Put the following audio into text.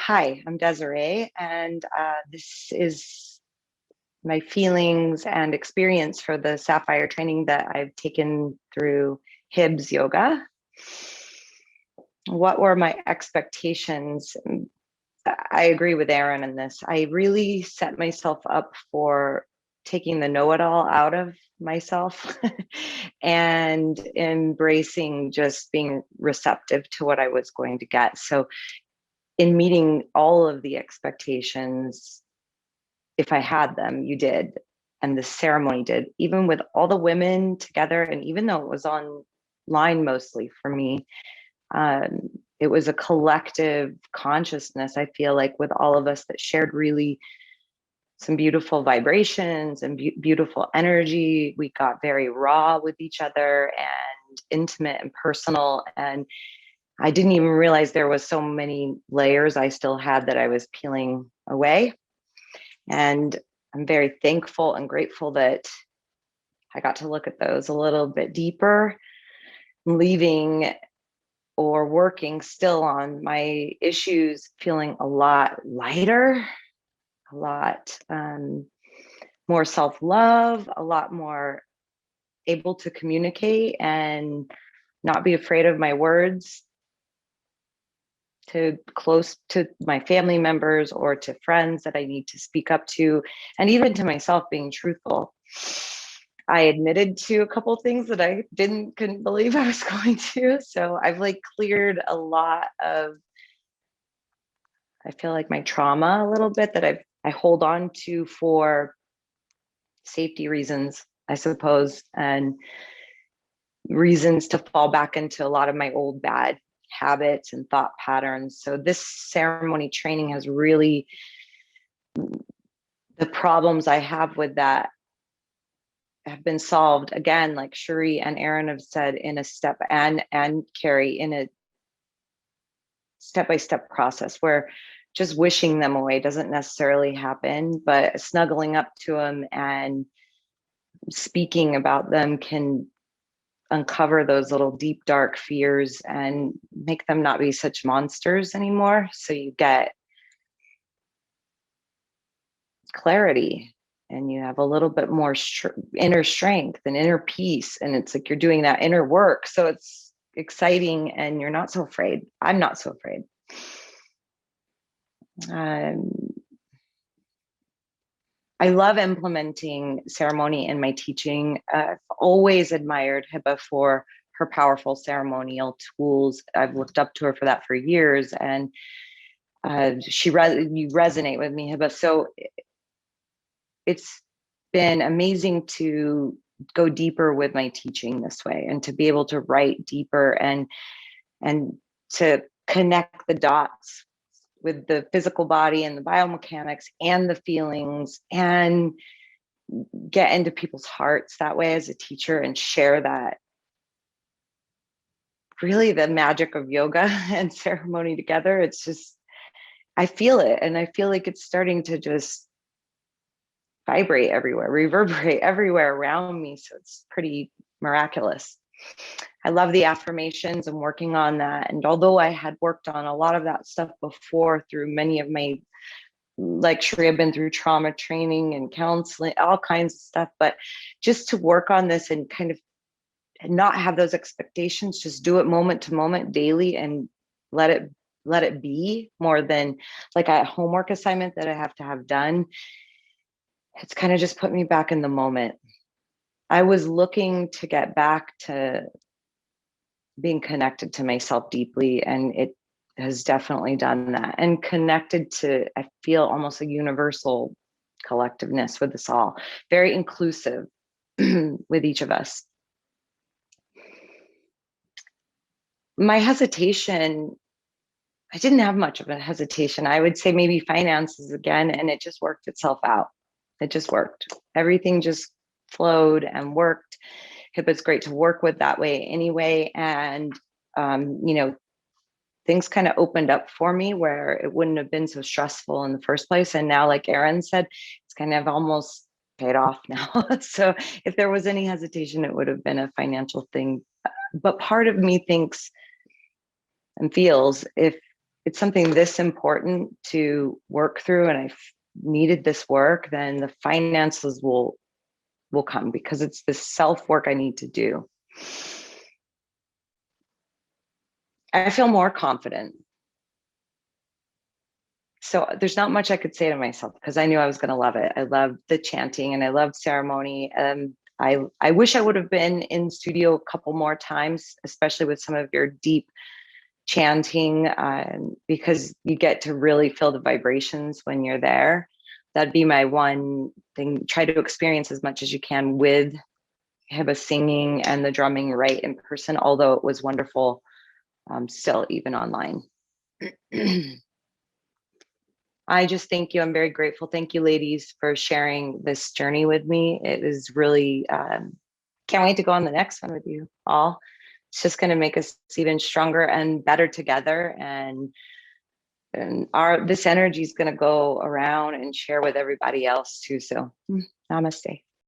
Hi, I'm Desiree, and this is my feelings and experience for the Sapphire training that I've taken through HIBS Yoga. What were my expectations? I agree with Erin in this. I really set myself up for taking the know-it-all out of myself and embracing just being receptive to what I was going to get. So in meeting all of the expectations, if I had them, you did, and the ceremony did, even with all the women together, and even though it was online mostly for me, it was a collective consciousness, I feel like, with all of us that shared really some beautiful vibrations and beautiful energy. We got very raw with each other and intimate and personal, and I didn't even realize there was so many layers I still had that I was peeling away. And I'm very thankful and grateful that I got to look at those a little bit deeper, leaving or working still on my issues, feeling a lot lighter, a lot more self-love, a lot more able to communicate and not be afraid of my words, to close to my family members or to friends that I need to speak up to, and even to myself, being truthful. I admitted to a couple of things that I couldn't believe I was going to. So I've like cleared a lot of, I feel like, my trauma a little bit that I hold on to for safety reasons, I suppose, and reasons to fall back into a lot of my old bad habits and thought patterns. So this ceremony training has really, the problems I have with that have been solved, again, like Cherie and Erin have said, in a step, and Carrie, in a step-by-step process where just wishing them away doesn't necessarily happen, but snuggling up to them and speaking about them can uncover those little deep, dark fears and make them not be such monsters anymore. So you get clarity and you have a little bit more inner strength and inner peace. And it's like you're doing that inner work. So it's exciting and you're not so afraid. I'm not so afraid. I love implementing ceremony in my teaching. I've always admired HIBA for her powerful ceremonial tools. I've looked up to her for that for years, and you resonate with me, HIBA. So it's been amazing to go deeper with my teaching this way, and to be able to write deeper and to connect the dots with the physical body and the biomechanics and the feelings, and get into people's hearts that way as a teacher and share that, really the magic of yoga and ceremony together. It's just, I feel it, and I feel like it's starting to just vibrate everywhere, reverberate everywhere around me. So it's pretty miraculous. I love the affirmations and working on that. And although I had worked on a lot of that stuff before through many of my, like Cherie, I've been through trauma training and counseling, all kinds of stuff, but just to work on this and kind of not have those expectations, just do it moment to moment daily and let it be, more than like a homework assignment that I have to have done. It's kind of just put me back in the moment. I was looking to get back to being connected to myself deeply, and it has definitely done that, and connected to, I feel, almost a universal collectiveness with us all, very inclusive with each of us. My hesitation, I didn't have much of a hesitation. I would say maybe finances again, and it just worked itself out. It just worked. Everything just flowed and worked. HIBA's great to work with that way anyway. And, you know, things kind of opened up for me where it wouldn't have been so stressful in the first place. And now, like Erin said, it's kind of almost paid off now. So if there was any hesitation, it would have been a financial thing. But part of me thinks and feels, if it's something this important to work through, and I've needed this work, then the finances will come, because it's the self work I need to do. I feel more confident. So there's not much I could say to myself, because I knew I was going to love it. I loved the chanting and I loved ceremony. I wish I would have been in studio a couple more times, especially with some of your deep chanting, because you get to really feel the vibrations when you're there. That'd be my one thing. Try to experience as much as you can with HIBS singing and the drumming right in person, although it was wonderful still, even online. I just thank you. I'm very grateful. Thank you, ladies, for sharing this journey with me. It was really, can't wait to go on the next one with you all. It's just going to make us even stronger and better together. And this energy is going to go around and share with everybody else too. So namaste.